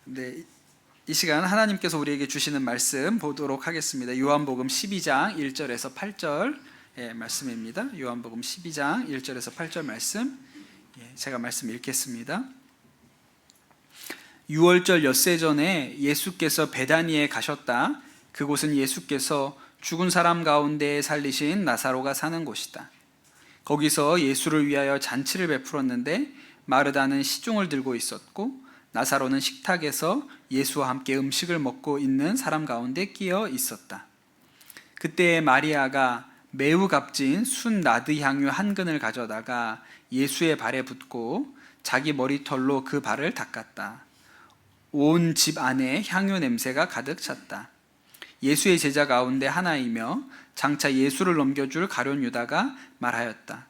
네, 이 시간 하나님께서 우리에게 주시는 말씀 보도록 하겠습니다. 요한복음 12장 1절에서 8절의 말씀입니다. 요한복음 12장 1절에서 8절 말씀, 제가 말씀 읽겠습니다. 6월절 엿새 전에 예수께서 베다니에 가셨다. 그곳은 예수께서 죽은 사람 가운데 살리신 나사로가 사는 곳이다. 거기서 예수를 위하여 잔치를 베풀었는데 마르다는 시중을 들고 있었고 나사로는 식탁에서 예수와 함께 음식을 먹고 있는 사람 가운데 끼어 있었다. 그때 마리아가 매우 값진 순 나드 향유 한 근을 가져다가 예수의 발에 붓고 자기 머리털로 그 발을 닦았다. 온 집 안에 향유 냄새가 가득 찼다. 예수의 제자 가운데 하나이며 장차 예수를 넘겨줄 가룟 유다가 말하였다.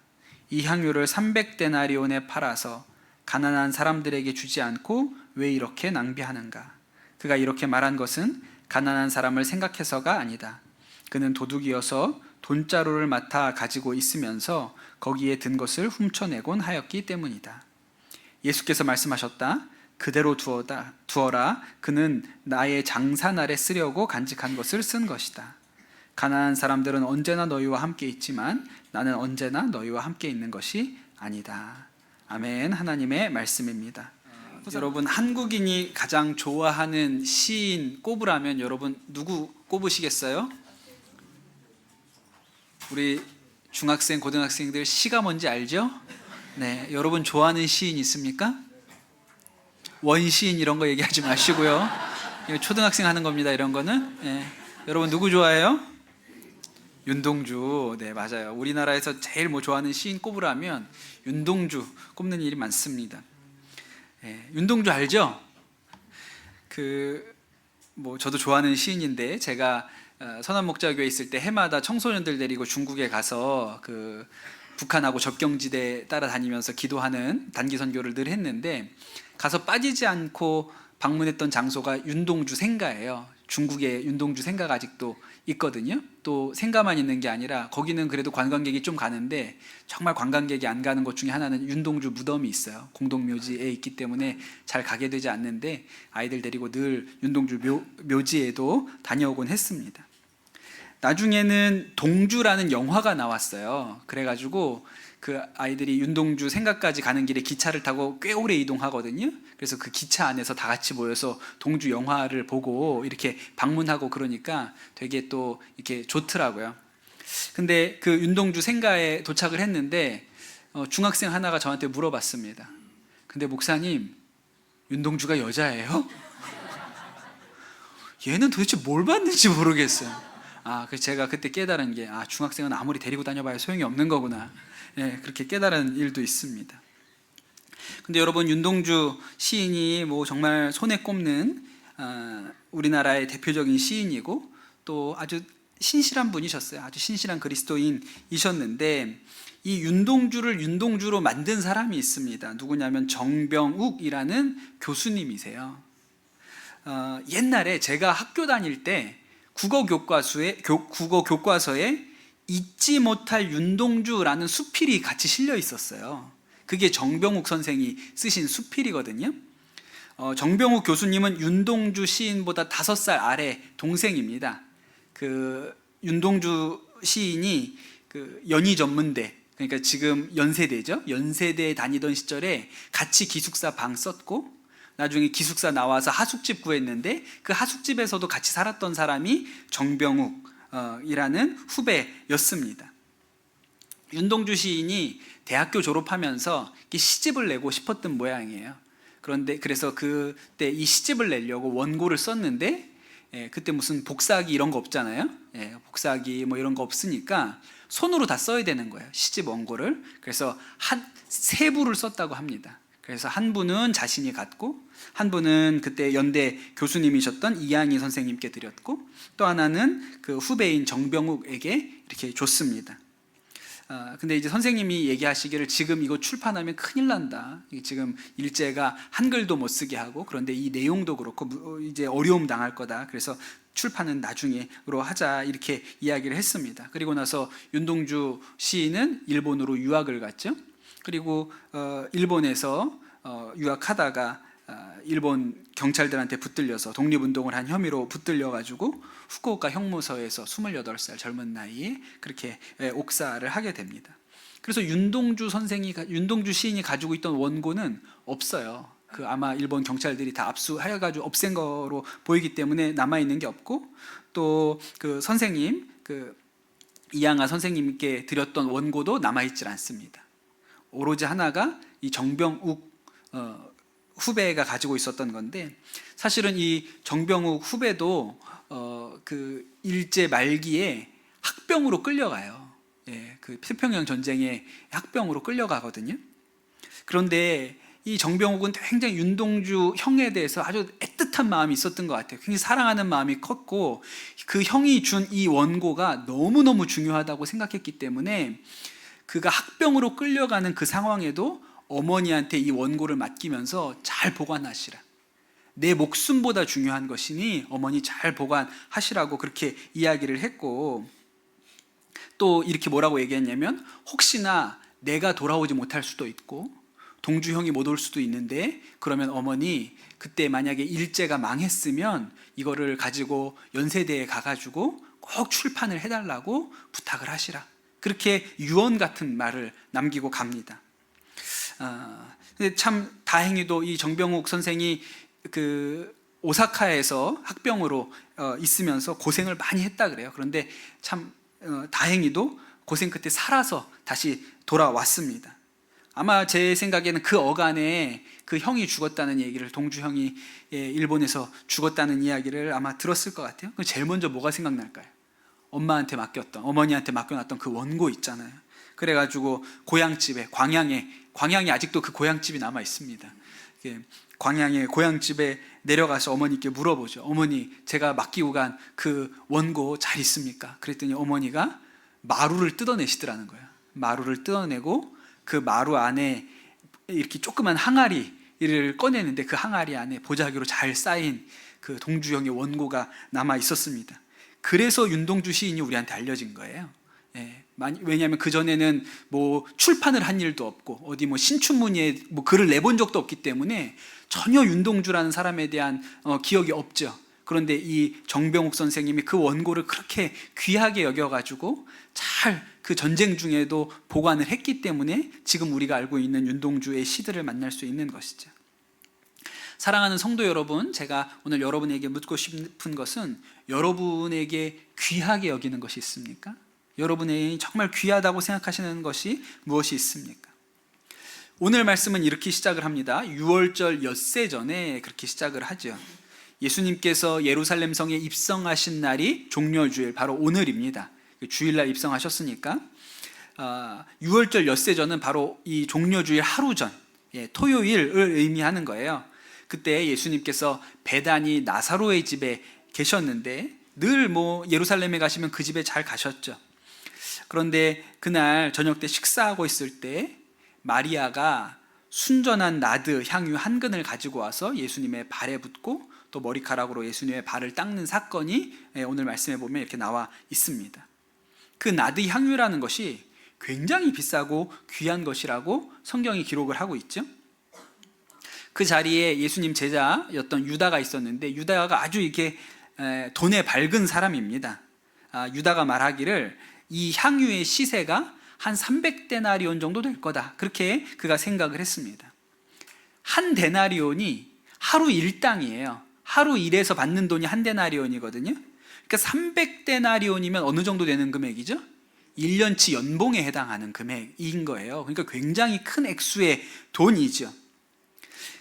이 향유를 300데나리온에 팔아서 가난한 사람들에게 주지 않고 왜 이렇게 낭비하는가? 그가 이렇게 말한 것은 가난한 사람을 생각해서가 아니다. 그는 도둑이어서 돈자루를 맡아 가지고 있으면서 거기에 든 것을 훔쳐내곤 하였기 때문이다. 예수께서 말씀하셨다. 그대로 두어라. 그는 나의 장사날에 쓰려고 간직한 것을 쓴 것이다. 가난한 사람들은 언제나 너희와 함께 있지만 나는 언제나 너희와 함께 있는 것이 아니다. 아멘. 하나님의 말씀입니다. 여러분, 한국인이 가장 좋아하는 시인 꼽으라면 여러분 누구 꼽으시겠어요? 우리 중학생, 고등학생들 시가 뭔지 알죠? 네, 여러분 좋아하는 시인 있습니까? 원시인 이런 거 얘기하지 마시고요. 초등학생 하는 겁니다. 이런 거는. 네. 여러분 누구 좋아해요? 윤동주. 네, 맞아요. 우리나라에서 제일 좋아하는 시인 꼽으라면 윤동주 꼽는 일이 많습니다. 네, 윤동주 알죠? 저도 좋아하는 시인인데 제가 선한목자교회 있을 때 해마다 청소년들 데리고 중국에 가서 북한하고 접경지대 따라다니면서 기도하는 단기 선교를 늘 했는데 가서 빠지지 않고 방문했던 장소가 윤동주 생가예요. 중국에 윤동주 생가가 아직도 있거든요. 또 생가만 있는 게 아니라 거기는 그래도 관광객이 좀 가는데 정말 관광객이 안 가는 곳 중에 하나는 윤동주 무덤이 있어요. 공동묘지에 있기 때문에 잘 가게 되지 않는데 아이들 데리고 늘 윤동주 묘지에도 다녀오곤 했습니다. 나중에는 동주라는 영화가 나왔어요. 그래가지고 그 아이들이 윤동주 생가까지 가는 길에 기차를 타고 꽤 오래 이동하거든요. 그래서 그 기차 안에서 다 같이 모여서 동주 영화를 보고 이렇게 방문하고 그러니까 되게 또 이렇게 좋더라고요. 근데 그 윤동주 생가에 도착을 했는데 중학생 하나가 저한테 물어봤습니다. 근데 목사님, 윤동주가 여자예요? 얘는 도대체 뭘 봤는지 모르겠어요. 그래서 제가 그때 깨달은 게 중학생은 아무리 데리고 다녀봐야 소용이 없는 거구나. 그렇게 깨달은 일도 있습니다. 근데 여러분, 윤동주 시인이 정말 손에 꼽는 우리나라의 대표적인 시인이고 또 아주 신실한 분이셨어요. 아주 신실한 그리스도인이셨는데 이 윤동주를 윤동주로 만든 사람이 있습니다. 누구냐면 정병욱이라는 교수님이세요. 옛날에 제가 학교 다닐 때 국어 교과서에 잊지 못할 윤동주라는 수필이 같이 실려 있었어요. 그게 정병욱 선생이 쓰신 수필이거든요. 정병욱 교수님은 윤동주 시인보다 5살 아래 동생입니다. 윤동주 시인이 연희전문대, 그러니까 지금 연세대죠. 연세대에 다니던 시절에 같이 기숙사 방 썼고 나중에 기숙사 나와서 하숙집 구했는데 그 하숙집에서도 같이 살았던 사람이 정병욱이라는 후배였습니다. 윤동주 시인이 대학교 졸업하면서 시집을 내고 싶었던 모양이에요. 그래서 그때 이 시집을 내려고 원고를 썼는데 그때 무슨 복사기 이런 거 없잖아요. 복사기 이런 거 없으니까 손으로 다 써야 되는 거예요. 시집 원고를. 그래서 한 3부를 썼다고 합니다. 그래서 한 분은 자신이 갖고 한 분은 그때 연대 교수님이셨던 이양희 선생님께 드렸고 또 하나는 그 후배인 정병욱에게 이렇게 줬습니다. 근데 이제 선생님이 얘기하시기를 지금 이거 출판하면 큰일 난다. 지금 일제가 한글도 못 쓰게 하고 그런데 이 내용도 그렇고 이제 어려움 당할 거다. 그래서 출판은 나중에로 하자 이렇게 이야기를 했습니다. 그리고 나서 윤동주 시인은 일본으로 유학을 갔죠. 그리고 일본에서 유학하다가 일본 경찰들한테 붙들려서 독립운동을 한 혐의로 붙들려가지고 후쿠오카 형무소에서 28살 젊은 나이에 그렇게 옥사를 하게 됩니다. 그래서 윤동주 시인이 가지고 있던 원고는 없어요. 그 아마 일본 경찰들이 다 압수해가지고 없앤 거로 보이기 때문에 남아 있는 게 없고, 또 그 선생님, 그 이양하 선생님께 드렸던 원고도 남아 있질 않습니다. 오로지 하나가 이 정병욱 후배가 가지고 있었던 건데, 사실은 이 정병욱 후배도 그 일제 말기에 학병으로 끌려가요. 그 태평양 전쟁에 학병으로 끌려가거든요. 그런데 이 정병욱은 굉장히 윤동주 형에 대해서 아주 애틋한 마음이 있었던 것 같아요. 굉장히 사랑하는 마음이 컸고, 그 형이 준 이 원고가 너무너무 중요하다고 생각했기 때문에 그가 학병으로 끌려가는 그 상황에도 어머니한테 이 원고를 맡기면서 잘 보관하시라, 내 목숨보다 중요한 것이니 어머니 잘 보관하시라고 그렇게 이야기를 했고, 또 이렇게 뭐라고 얘기했냐면, 혹시나 내가 돌아오지 못할 수도 있고 동주 형이 못 올 수도 있는데, 그러면 어머니 그때 만약에 일제가 망했으면 이거를 가지고 연세대에 가가지고 꼭 출판을 해달라고 부탁을 하시라, 그렇게 유언 같은 말을 남기고 갑니다. 근데 참 다행히도 이 정병욱 선생이 그 오사카에서 학병으로 있으면서 고생을 많이 했다 그래요. 그런데 참 다행히도 고생 끝에 살아서 다시 돌아왔습니다. 아마 제 생각에는 그 어간에 그 형이 죽었다는 얘기를, 동주 형이 일본에서 죽었다는 이야기를 아마 들었을 것 같아요. 제일 먼저 뭐가 생각날까요? 어머니한테 맡겨놨던 그 원고 있잖아요. 그래가지고 고향집에, 광양에 아직도 그 고향집이 남아 있습니다. 광양의 고향집에 내려가서 어머니께 물어보죠. 어머니, 제가 맡기고 간 그 원고 잘 있습니까? 그랬더니 어머니가 마루를 뜯어내시더라는 거예요. 마루를 뜯어내고 그 마루 안에 이렇게 조그만 항아리를 꺼내는데, 그 항아리 안에 보자기로 잘 쌓인 그 동주형의 원고가 남아 있었습니다. 그래서 윤동주 시인이 우리한테 알려진 거예요. 왜냐하면 그전에는 뭐 출판을 한 일도 없고 어디 뭐 신춘문예에 뭐 글을 내본 적도 없기 때문에 전혀 윤동주라는 사람에 대한 기억이 없죠. 그런데 이 정병욱 선생님이 그 원고를 그렇게 귀하게 여겨가지고 잘 그 전쟁 중에도 보관을 했기 때문에 지금 우리가 알고 있는 윤동주의 시들을 만날 수 있는 것이죠. 사랑하는 성도 여러분, 제가 오늘 여러분에게 묻고 싶은 것은, 여러분에게 귀하게 여기는 것이 있습니까? 여러분이 정말 귀하다고 생각하시는 것이 무엇이 있습니까? 오늘 말씀은 이렇게 시작을 합니다. 6월절 엿새 전에 그렇게 시작을 하죠. 예수님께서 예루살렘 성에 입성하신 날이 종려주일, 바로 오늘입니다. 주일날 입성하셨으니까 6월절 엿새전은 바로 이 종려주일 하루 전, 토요일을 의미하는 거예요. 그때 예수님께서 베다니 나사로의 집에 계셨는데, 늘 뭐 예루살렘에 가시면 그 집에 잘 가셨죠. 그런데 그날 저녁 때 식사하고 있을 때 마리아가 순전한 나드 향유 한 근을 가지고 와서 예수님의 발에 붓고 또 머리카락으로 예수님의 발을 닦는 사건이 오늘 말씀에 보면 이렇게 나와 있습니다. 그 나드 향유라는 것이 굉장히 비싸고 귀한 것이라고 성경이 기록을 하고 있죠. 그 자리에 예수님 제자였던 유다가 있었는데, 유다가 아주 이렇게 돈에 밝은 사람입니다. 유다가 말하기를 이 향유의 시세가 한 300데나리온 정도 될 거다, 그렇게 그가 생각을 했습니다. 한 데나리온이 하루 일당이에요. 하루 일해서 받는 돈이 한 데나리온이거든요. 그러니까 300데나리온이면 어느 정도 되는 금액이죠? 1년치 연봉에 해당하는 금액인 거예요. 그러니까 굉장히 큰 액수의 돈이죠.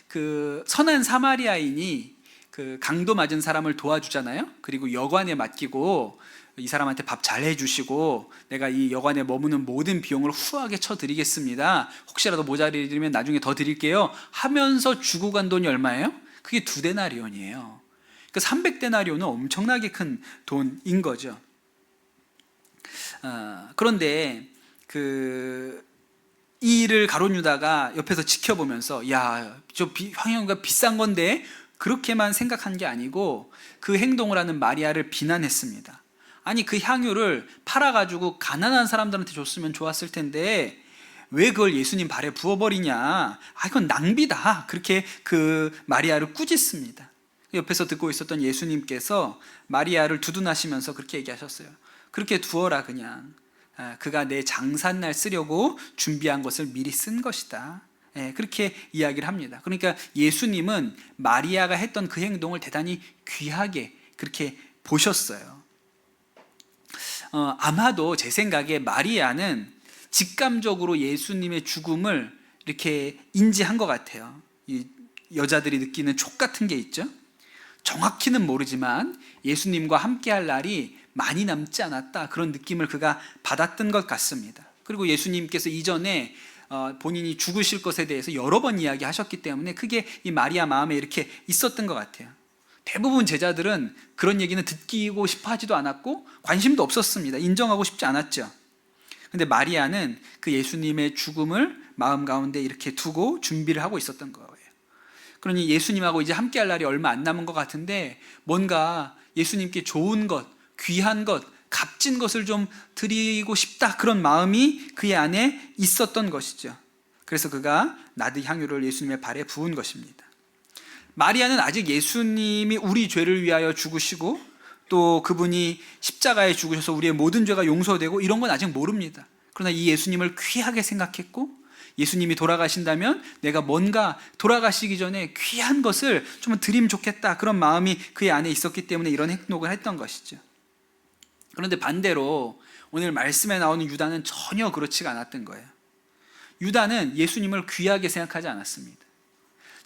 그 선한 사마리아인이 그 강도 맞은 사람을 도와주잖아요. 그리고 여관에 맡기고 이 사람한테 밥 잘 해주시고, 내가 이 여관에 머무는 모든 비용을 후하게 쳐드리겠습니다, 혹시라도 모자리면 나중에 더 드릴게요 하면서 주고 간 돈이 얼마예요? 그게 2데나리온이에요. 그러니까 300데나리온은 엄청나게 큰 돈인 거죠. 그런데 이 일을 가룟 유다가 옆에서 지켜보면서, 야, 저 향유가 비싼 건데, 그렇게만 생각한 게 아니고 그 행동을 하는 마리아를 비난했습니다. 아니, 그 향유를 팔아가지고 가난한 사람들한테 줬으면 좋았을 텐데 왜 그걸 예수님 발에 부어버리냐? 이건 낭비다. 그렇게 그 마리아를 꾸짖습니다. 옆에서 듣고 있었던 예수님께서 마리아를 두둔하시면서 그렇게 얘기하셨어요. 그렇게 두어라 그냥. 그가 내 장산날 쓰려고 준비한 것을 미리 쓴 것이다. 그렇게 이야기를 합니다. 그러니까 예수님은 마리아가 했던 그 행동을 대단히 귀하게 그렇게 보셨어요. 아마도 제 생각에 마리아는 직감적으로 예수님의 죽음을 이렇게 인지한 것 같아요. 이 여자들이 느끼는 촉 같은 게 있죠. 정확히는 모르지만 예수님과 함께할 날이 많이 남지 않았다, 그런 느낌을 그가 받았던 것 같습니다. 그리고 예수님께서 이전에 본인이 죽으실 것에 대해서 여러 번 이야기하셨기 때문에 그게 이 마리아 마음에 이렇게 있었던 것 같아요. 대부분 제자들은 그런 얘기는 듣기고 싶어 하지도 않았고 관심도 없었습니다. 인정하고 싶지 않았죠. 근데 마리아는 그 예수님의 죽음을 마음 가운데 이렇게 두고 준비를 하고 있었던 거예요. 그러니 예수님하고 이제 함께할 날이 얼마 안 남은 것 같은데 뭔가 예수님께 좋은 것, 귀한 것, 값진 것을 좀 드리고 싶다, 그런 마음이 그의 안에 있었던 것이죠. 그래서 그가 나드 향유를 예수님의 발에 부은 것입니다. 마리아는 아직 예수님이 우리 죄를 위하여 죽으시고 또 그분이 십자가에 죽으셔서 우리의 모든 죄가 용서되고 이런 건 아직 모릅니다. 그러나 이 예수님을 귀하게 생각했고, 예수님이 돌아가신다면 내가 뭔가 돌아가시기 전에 귀한 것을 좀 드리면 좋겠다, 그런 마음이 그의 안에 있었기 때문에 이런 행동을 했던 것이죠. 그런데 반대로 오늘 말씀에 나오는 유다는 전혀 그렇지가 않았던 거예요. 유다는 예수님을 귀하게 생각하지 않았습니다.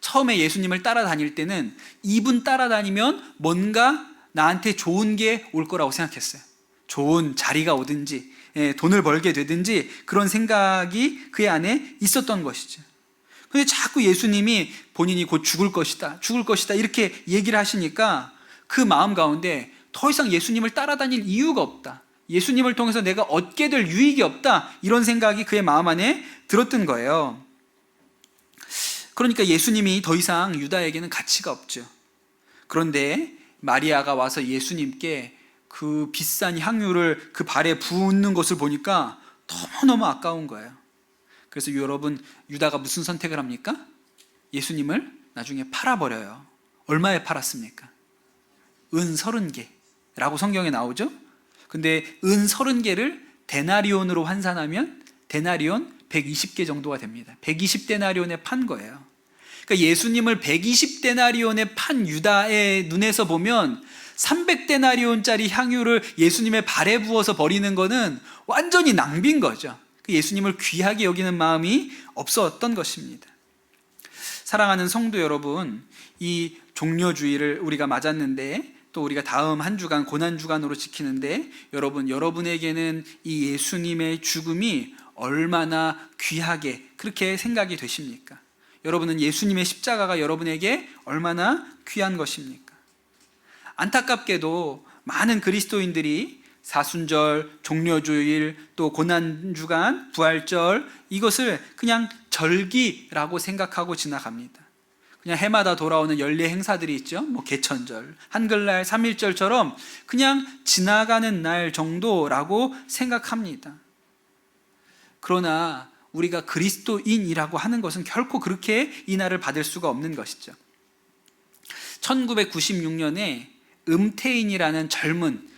처음에 예수님을 따라다닐 때는 이분 따라다니면 뭔가 나한테 좋은 게 올 거라고 생각했어요. 좋은 자리가 오든지 돈을 벌게 되든지 그런 생각이 그의 안에 있었던 것이죠. 그런데 자꾸 예수님이 본인이 곧 죽을 것이다 이렇게 얘기를 하시니까 그 마음 가운데 더 이상 예수님을 따라다닐 이유가 없다, 예수님을 통해서 내가 얻게 될 유익이 없다, 이런 생각이 그의 마음 안에 들었던 거예요. 그러니까 예수님이 더 이상 유다에게는 가치가 없죠. 그런데 마리아가 와서 예수님께 그 비싼 향유를 그 발에 붓는 것을 보니까 너무너무 아까운 거예요. 그래서 여러분, 유다가 무슨 선택을 합니까? 예수님을 나중에 팔아버려요. 얼마에 팔았습니까? 은 30개라고 성경에 나오죠. 근데 은 30개를 데나리온으로 환산하면 데나리온 120개 정도가 됩니다. 120데나리온에 판 거예요. 그러니까 예수님을 120데나리온에 판 유다의 눈에서 보면 300데나리온짜리 향유를 예수님의 발에 부어서 버리는 거는 완전히 낭비인 거죠. 예수님을 귀하게 여기는 마음이 없었던 것입니다. 사랑하는 성도 여러분, 이 종려주의를 우리가 맞았는데 또 우리가 다음 한 주간 고난주간으로 지키는데 여러분에게는 이 예수님의 죽음이 얼마나 귀하게 그렇게 생각이 되십니까? 여러분은 예수님의 십자가가 여러분에게 얼마나 귀한 것입니까? 안타깝게도 많은 그리스도인들이 사순절, 종려주일, 또 고난주간, 부활절, 이것을 그냥 절기라고 생각하고 지나갑니다. 그냥 해마다 돌아오는 연례 행사들이 있죠. 개천절, 한글날, 3.1절처럼 그냥 지나가는 날 정도라고 생각합니다. 그러나 우리가 그리스도인이라고 하는 것은 결코 그렇게 이 날을 받을 수가 없는 것이죠. 1996년에 음태인이라는 젊은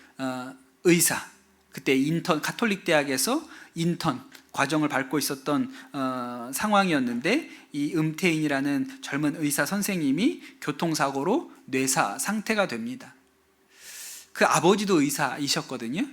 의사, 그때 가톨릭 대학에서 인턴 과정을 밟고 있었던 상황이었는데, 이 음태인이라는 젊은 의사 선생님이 교통사고로 뇌사 상태가 됩니다. 그 아버지도 의사이셨거든요.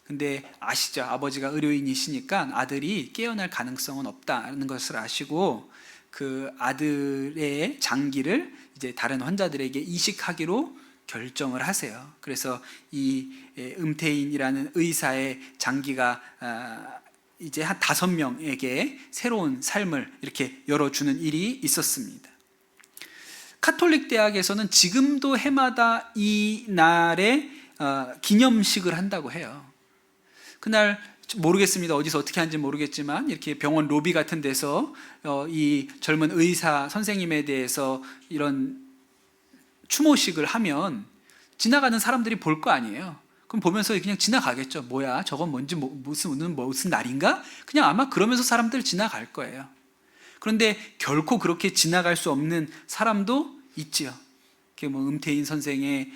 근데 아시죠? 아버지가 의료인이시니까 아들이 깨어날 가능성은 없다는 것을 아시고 그 아들의 장기를 이제 다른 환자들에게 이식하기로 결정을 하세요. 그래서 이 음태인이라는 의사의 장기가 이제 한 5명에게 새로운 삶을 이렇게 열어주는 일이 있었습니다. 가톨릭 대학에서는 지금도 해마다 이 날에 기념식을 한다고 해요. 그날 모르겠습니다. 어디서 어떻게 하는지 모르겠지만 이렇게 병원 로비 같은 데서 이 젊은 의사 선생님에 대해서 이런 추모식을 하면 지나가는 사람들이 볼 거 아니에요. 그럼 보면서 그냥 지나가겠죠. 뭐야, 저건 뭔지, 무슨 날인가? 그냥 아마 그러면서 사람들 지나갈 거예요. 그런데 결코 그렇게 지나갈 수 없는 사람도 있지요. 뭐 음태인 선생의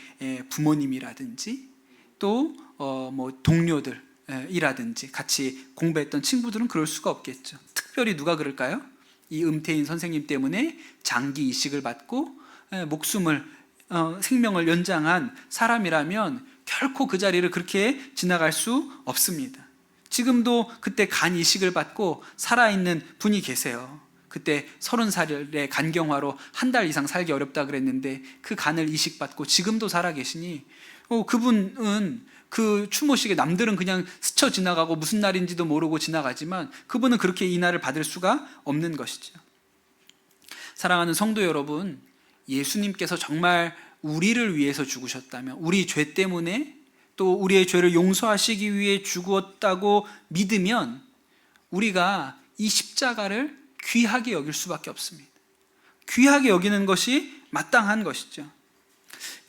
부모님이라든지 또 뭐 동료들이라든지 같이 공부했던 친구들은 그럴 수가 없겠죠. 특별히 누가 그럴까요? 이 음태인 선생님 때문에 장기 이식을 받고 생명을 연장한 사람이라면 결코 그 자리를 그렇게 지나갈 수 없습니다. 지금도 그때 간 이식을 받고 살아있는 분이 계세요. 그때 30살의 간경화로 한 달 이상 살기 어렵다 그랬는데 그 간을 이식받고 지금도 살아계시니 그분은 그 추모식에 남들은 그냥 스쳐 지나가고 무슨 날인지도 모르고 지나가지만 그분은 그렇게 이 날을 받을 수가 없는 것이죠. 사랑하는 성도 여러분, 예수님께서 정말 우리를 위해서 죽으셨다면, 우리 죄 때문에 또 우리의 죄를 용서하시기 위해 죽었다고 믿으면 우리가 이 십자가를 귀하게 여길 수밖에 없습니다. 귀하게 여기는 것이 마땅한 것이죠.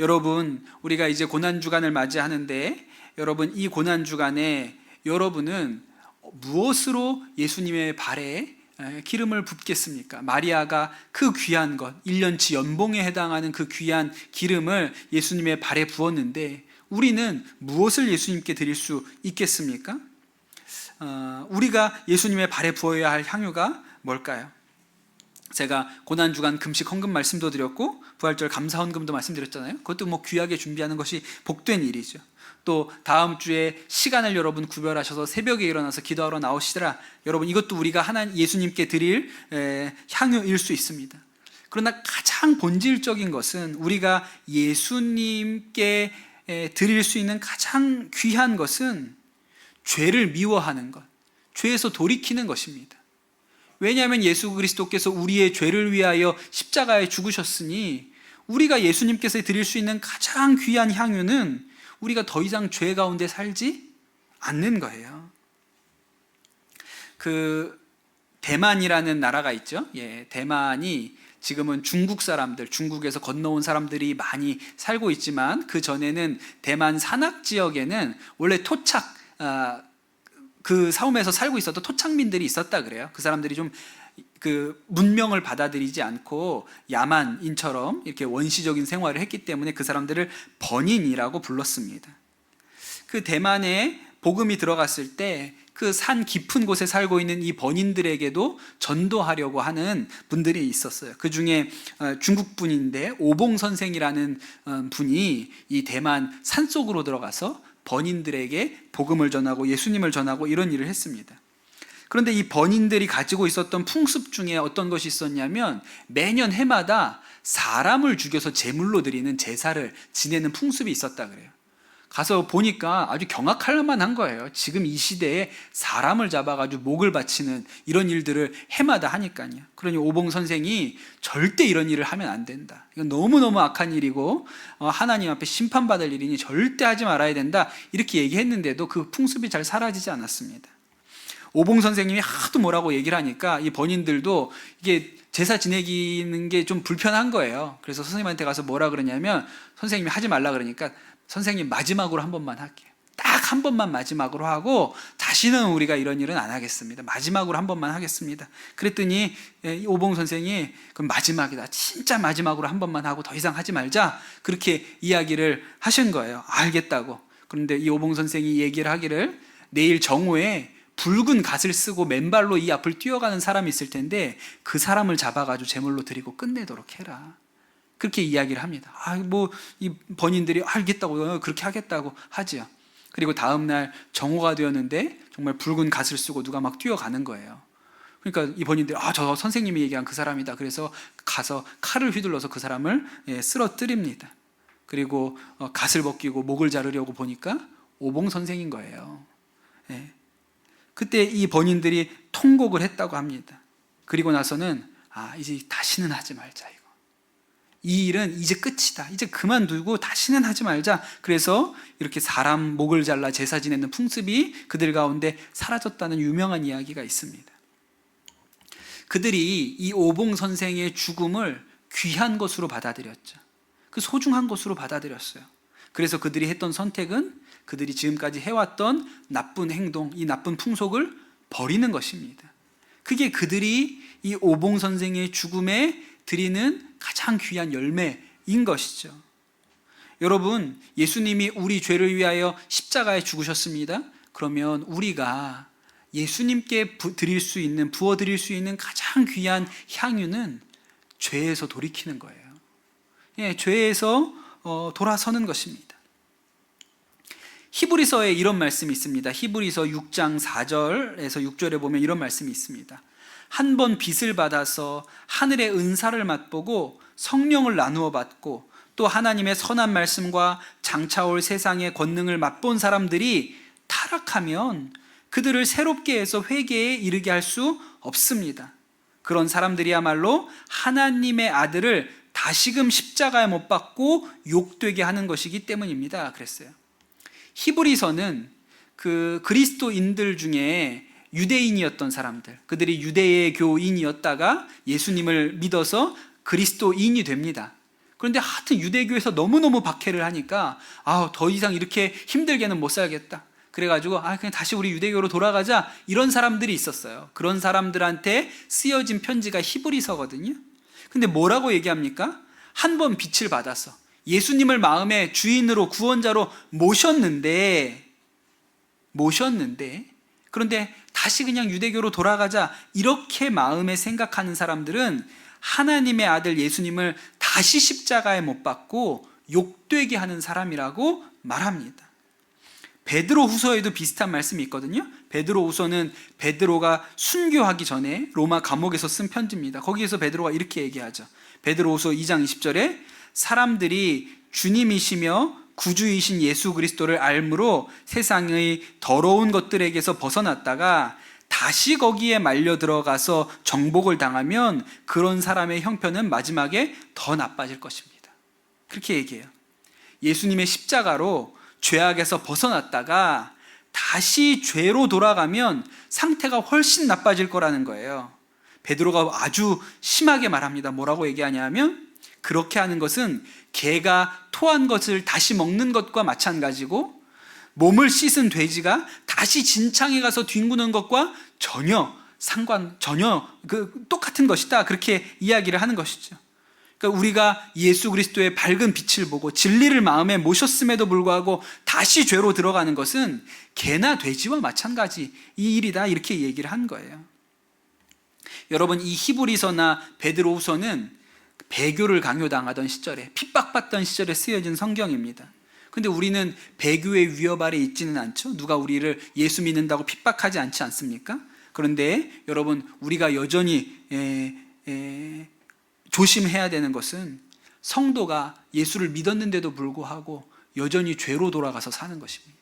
여러분, 우리가 이제 고난주간을 맞이하는데 여러분, 이 고난주간에 여러분은 무엇으로 예수님의 발에 기름을 붓겠습니까? 마리아가 그 귀한 것, 1년치 연봉에 해당하는 그 귀한 기름을 예수님의 발에 부었는데 우리는 무엇을 예수님께 드릴 수 있겠습니까? 우리가 예수님의 발에 부어야 할 향유가 뭘까요? 제가 고난주간 금식 헌금 말씀도 드렸고 부활절 감사헌금도 말씀드렸잖아요. 그것도 뭐 귀하게 준비하는 것이 복된 일이죠. 또 다음 주에 시간을 여러분 구별하셔서 새벽에 일어나서 기도하러 나오시더라. 여러분, 이것도 우리가 예수님께 드릴 향유일 수 있습니다. 그러나 가장 본질적인 것은 우리가 예수님께 드릴 수 있는 가장 귀한 것은 죄를 미워하는 것, 죄에서 돌이키는 것입니다. 왜냐하면 예수 그리스도께서 우리의 죄를 위하여 십자가에 죽으셨으니 우리가 예수님께서 드릴 수 있는 가장 귀한 향유는 우리가 더 이상 죄 가운데 살지 않는 거예요. 그 대만이라는 나라가 있죠. 대만이 지금은 중국 사람들, 중국에서 건너온 사람들이 많이 살고 있지만 그 전에는 대만 산악 지역에는 원래 그 섬에서 살고 있었던 토착민들이 있었다 그래요. 그 사람들이 좀 그 문명을 받아들이지 않고 야만인처럼 이렇게 원시적인 생활을 했기 때문에 그 사람들을 번인이라고 불렀습니다. 그 대만에 복음이 들어갔을 때 그 산 깊은 곳에 살고 있는 이 번인들에게도 전도하려고 하는 분들이 있었어요. 그 중에 중국 분인데 오봉 선생이라는 분이 이 대만 산속으로 들어가서 번인들에게 복음을 전하고 예수님을 전하고 이런 일을 했습니다. 그런데 이 번인들이 가지고 있었던 풍습 중에 어떤 것이 있었냐면 매년 해마다 사람을 죽여서 제물로 드리는 제사를 지내는 풍습이 있었다 그래요. 가서 보니까 아주 경악할 만한 거예요. 지금 이 시대에 사람을 잡아가지고 목을 바치는 이런 일들을 해마다 하니까요. 그러니 오봉 선생이 절대 이런 일을 하면 안 된다. 이건 너무너무 악한 일이고 하나님 앞에 심판받을 일이니 절대 하지 말아야 된다. 이렇게 얘기했는데도 그 풍습이 잘 사라지지 않았습니다. 오봉 선생님이 하도 뭐라고 얘기를 하니까 이 번인들도 이게 제사 지내기는 게 좀 불편한 거예요. 그래서 선생님한테 가서 뭐라 그러냐면 선생님이 하지 말라 그러니까 선생님 마지막으로 한 번만 할게요. 딱 한 번만 마지막으로 하고 다시는 우리가 이런 일은 안 하겠습니다. 마지막으로 한 번만 하겠습니다. 그랬더니 오봉 선생이 그럼 마지막이다. 진짜 마지막으로 한 번만 하고 더 이상 하지 말자. 그렇게 이야기를 하신 거예요. 알겠다고. 그런데 이 오봉 선생이 얘기를 하기를 내일 정오에 붉은 갓을 쓰고 맨발로 이 앞을 뛰어가는 사람이 있을 텐데 그 사람을 잡아가지고 제물로 드리고 끝내도록 해라. 그렇게 이야기를 합니다. 이 번인들이 알겠다고 그렇게 하겠다고 하지요. 그리고 다음날 정오가 되었는데 정말 붉은 갓을 쓰고 누가 막 뛰어가는 거예요. 그러니까 이 번인들이 저 선생님이 얘기한 그 사람이다. 그래서 가서 칼을 휘둘러서 그 사람을 쓰러뜨립니다. 그리고 갓을 벗기고 목을 자르려고 보니까 오봉 선생인 거예요. 그때 이 번인들이 통곡을 했다고 합니다. 그리고 나서는 이제 다시는 하지 말자. 이 일은 이제 끝이다. 이제 그만두고 다시는 하지 말자. 그래서 이렇게 사람 목을 잘라 제사 지내는 풍습이 그들 가운데 사라졌다는 유명한 이야기가 있습니다. 그들이 이 오봉 선생의 죽음을 귀한 것으로 받아들였죠. 그 소중한 것으로 받아들였어요. 그래서 그들이 했던 선택은 그들이 지금까지 해왔던 나쁜 행동, 이 나쁜 풍속을 버리는 것입니다. 그게 그들이 이 오봉 선생의 죽음에 드리는 가장 귀한 열매인 것이죠. 여러분, 예수님이 우리 죄를 위하여 십자가에 죽으셨습니다. 그러면 우리가 예수님께 부어드릴 수 있는 가장 귀한 향유는 죄에서 돌이키는 거예요. 죄에서 돌아서는 것입니다. 히브리서에 이런 말씀이 있습니다. 히브리서 6장 4절에서 6절에 보면 이런 말씀이 있습니다. 한 번 빚을 받아서 하늘의 은사를 맛보고 성령을 나누어 받고 또 하나님의 선한 말씀과 장차올 세상의 권능을 맛본 사람들이 타락하면 그들을 새롭게 해서 회개에 이르게 할 수 없습니다. 그런 사람들이야말로 하나님의 아들을 다시금 십자가에 못 박고 욕되게 하는 것이기 때문입니다. 그랬어요. 히브리서는 그 그리스도인들 중에 유대인이었던 사람들, 그들이 유대의 교인이었다가 예수님을 믿어서 그리스도인이 됩니다. 그런데 하여튼 유대교에서 너무너무 박해를 하니까 더 이상 이렇게 힘들게는 못 살겠다. 그래가지고 그냥 다시 우리 유대교로 돌아가자, 이런 사람들이 있었어요. 그런 사람들한테 쓰여진 편지가 히브리서거든요. 근데 뭐라고 얘기합니까? 한 번 빛을 받아서 예수님을 마음의 주인으로 구원자로 모셨는데 그런데 다시 그냥 유대교로 돌아가자, 이렇게 마음에 생각하는 사람들은 하나님의 아들 예수님을 다시 십자가에 못 박고 욕되게 하는 사람이라고 말합니다. 베드로 후서에도 비슷한 말씀이 있거든요. 베드로 후서는 베드로가 순교하기 전에 로마 감옥에서 쓴 편지입니다. 거기에서 베드로가 이렇게 얘기하죠. 베드로 후서 2장 20절에 사람들이 주님이시며 구주이신 예수 그리스도를 알므로 세상의 더러운 것들에게서 벗어났다가 다시 거기에 말려 들어가서 정복을 당하면 그런 사람의 형편은 마지막에 더 나빠질 것입니다. 그렇게 얘기해요. 예수님의 십자가로 죄악에서 벗어났다가 다시 죄로 돌아가면 상태가 훨씬 나빠질 거라는 거예요. 베드로가 아주 심하게 말합니다. 뭐라고 얘기하냐면, 그렇게 하는 것은 개가 토한 것을 다시 먹는 것과 마찬가지고 몸을 씻은 돼지가 다시 진창에 가서 뒹구는 것과 전혀 똑같은 것이다. 그렇게 이야기를 하는 것이죠. 그러니까 우리가 예수 그리스도의 밝은 빛을 보고 진리를 마음에 모셨음에도 불구하고 다시 죄로 들어가는 것은 개나 돼지와 마찬가지 이 일이다, 이렇게 얘기를 한 거예요. 여러분, 이 히브리서나 베드로후서는 배교를 강요당하던 시절에, 핍박받던 시절에 쓰여진 성경입니다. 근데 우리는 배교의 위협 아래 있지는 않죠. 누가 우리를 예수 믿는다고 핍박하지 않지 않습니까? 그런데 여러분, 우리가 여전히 조심해야 되는 것은 성도가 예수를 믿었는데도 불구하고 여전히 죄로 돌아가서 사는 것입니다.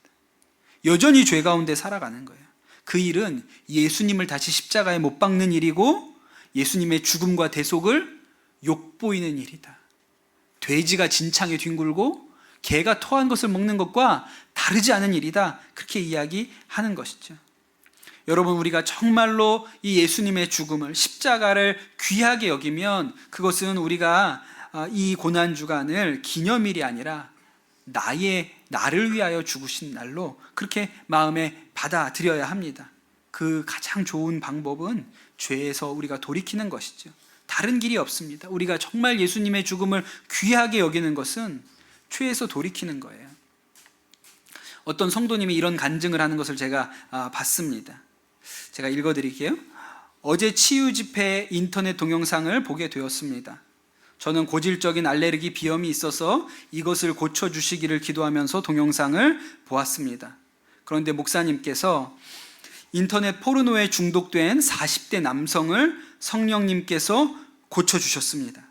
여전히 죄 가운데 살아가는 거예요. 그 일은 예수님을 다시 십자가에 못 박는 일이고 예수님의 죽음과 대속을 욕보이는 일이다. 돼지가 진창에 뒹굴고 개가 토한 것을 먹는 것과 다르지 않은 일이다. 그렇게 이야기하는 것이죠. 여러분, 우리가 정말로 이 예수님의 죽음을, 십자가를 귀하게 여기면 그것은 우리가 이 고난주간을 기념일이 아니라 나를 위하여 죽으신 날로 그렇게 마음에 받아들여야 합니다. 그 가장 좋은 방법은 죄에서 우리가 돌이키는 것이죠. 다른 길이 없습니다. 우리가 정말 예수님의 죽음을 귀하게 여기는 것은 죄에서 돌이키는 거예요. 어떤 성도님이 이런 간증을 하는 것을 제가 봤습니다. 제가 읽어드릴게요. 어제 치유 집회 인터넷 동영상을 보게 되었습니다. 저는 고질적인 알레르기 비염이 있어서 이것을 고쳐주시기를 기도하면서 동영상을 보았습니다. 그런데 목사님께서 인터넷 포르노에 중독된 40대 남성을 성령님께서 고쳐주셨습니다.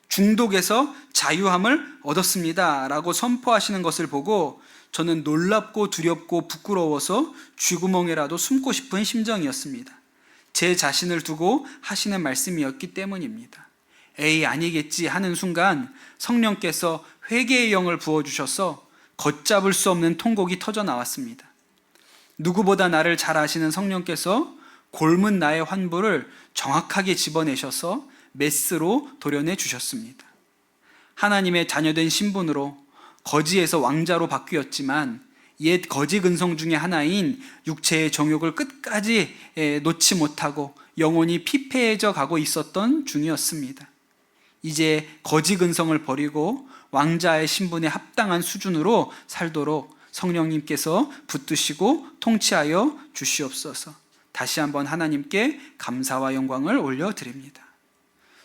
중독에서 자유함을 얻었습니다 라고 선포하시는 것을 보고 저는 놀랍고 두렵고 부끄러워서 쥐구멍에라도 숨고 싶은 심정이었습니다. 제 자신을 두고 하시는 말씀이었기 때문입니다. 에이, 아니겠지 하는 순간 성령께서 회개의 영을 부어주셔서 걷잡을 수 없는 통곡이 터져 나왔습니다. 누구보다 나를 잘 아시는 성령께서 골문 나의 환부를 정확하게 집어내셔서 메스로 도려내 주셨습니다. 하나님의 자녀된 신분으로 거지에서 왕자로 바뀌었지만 옛 거지 근성 중에 하나인 육체의 정욕을 끝까지 놓지 못하고 영혼이 피폐해져 가고 있었던 중이었습니다. 이제 거지 근성을 버리고 왕자의 신분에 합당한 수준으로 살도록 성령님께서 붙드시고 통치하여 주시옵소서. 다시 한번 하나님께 감사와 영광을 올려드립니다.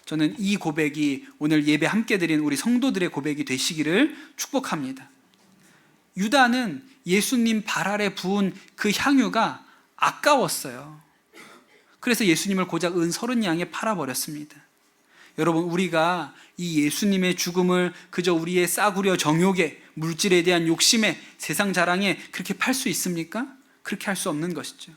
저는 이 고백이 오늘 예배 함께 드린 우리 성도들의 고백이 되시기를 축복합니다. 유다는 예수님 발 아래 부은 그 향유가 아까웠어요. 그래서 예수님을 고작 은 30양에 팔아버렸습니다. 여러분, 우리가 이 예수님의 죽음을 그저 우리의 싸구려 정욕에, 물질에 대한 욕심에, 세상 자랑에 그렇게 팔 수 있습니까? 그렇게 할 수 없는 것이죠.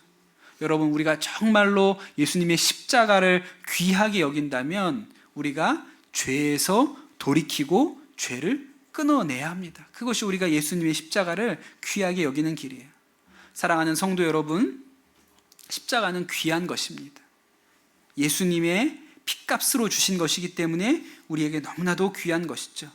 여러분, 우리가 정말로 예수님의 십자가를 귀하게 여긴다면 우리가 죄에서 돌이키고 죄를 끊어내야 합니다. 그것이 우리가 예수님의 십자가를 귀하게 여기는 길이에요. 사랑하는 성도 여러분, 십자가는 귀한 것입니다. 예수님의 핏값으로 주신 것이기 때문에 우리에게 너무나도 귀한 것이죠.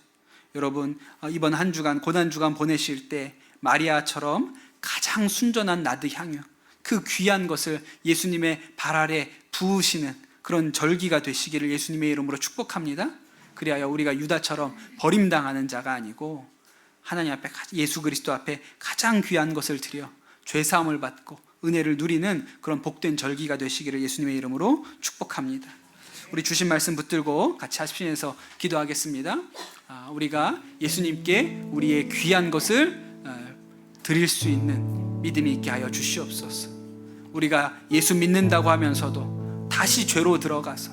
여러분, 이번 한 주간, 고난주간 보내실 때 마리아처럼 가장 순전한 나드 향유, 그 귀한 것을 예수님의 발 아래 부으시는 그런 절기가 되시기를 예수님의 이름으로 축복합니다. 그리하여 우리가 유다처럼 버림당하는 자가 아니고 하나님 앞에, 예수 그리스도 앞에 가장 귀한 것을 드려 죄사함을 받고 은혜를 누리는 그런 복된 절기가 되시기를 예수님의 이름으로 축복합니다. 우리 주신 말씀 붙들고 같이 합심해서 기도하겠습니다. 우리가 예수님께 우리의 귀한 것을 드릴 수 있는 믿음이 있게 하여 주시옵소서. 우리가 예수 믿는다고 하면서도 다시 죄로 들어가서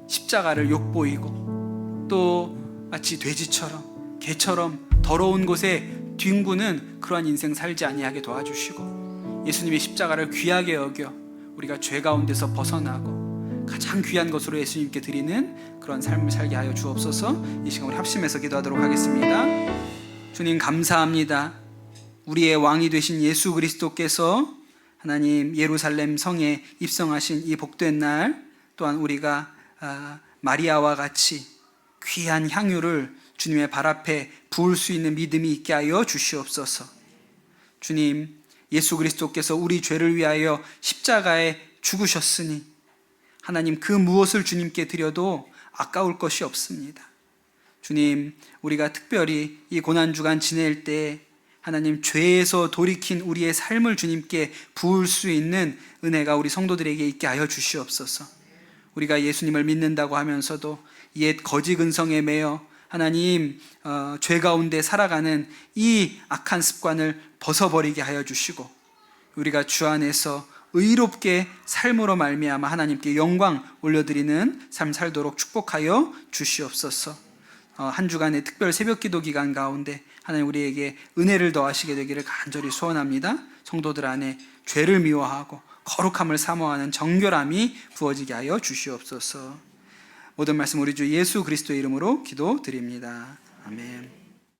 십자가를 욕보이고 또 마치 돼지처럼 개처럼 더러운 곳에 뒹구는 그러한 인생 살지 아니하게 도와주시고 예수님의 십자가를 귀하게 여겨 우리가 죄 가운데서 벗어나고 가장 귀한 것으로 예수님께 드리는 그런 삶을 살게 하여 주옵소서. 이 시간 우리 합심해서 기도하도록 하겠습니다. 주님, 감사합니다. 우리의 왕이 되신 예수 그리스도께서 하나님 예루살렘 성에 입성하신 이 복된 날 또한 우리가 마리아와 같이 귀한 향유를 주님의 발 앞에 부을 수 있는 믿음이 있게 하여 주시옵소서. 주님, 예수 그리스도께서 우리 죄를 위하여 십자가에 죽으셨으니 하나님, 그 무엇을 주님께 드려도 아까울 것이 없습니다. 주님, 우리가 특별히 이 고난주간 지낼 때 하나님, 죄에서 돌이킨 우리의 삶을 주님께 부을 수 있는 은혜가 우리 성도들에게 있게 하여 주시옵소서. 우리가 예수님을 믿는다고 하면서도 옛 거지 근성에 매여 하나님 죄 가운데 살아가는 이 악한 습관을 벗어버리게 하여 주시고 우리가 주 안에서 의롭게 삶으로 말미암아 하나님께 영광 올려드리는 삶 살도록 축복하여 주시옵소서. 한 주간의 특별 새벽기도 기간 가운데 하나님 우리에게 은혜를 더하시게 되기를 간절히 소원합니다. 성도들 안에 죄를 미워하고 거룩함을 사모하는 정결함이 부어지게 하여 주시옵소서. 모든 말씀 우리 주 예수 그리스도의 이름으로 기도드립니다. 아멘.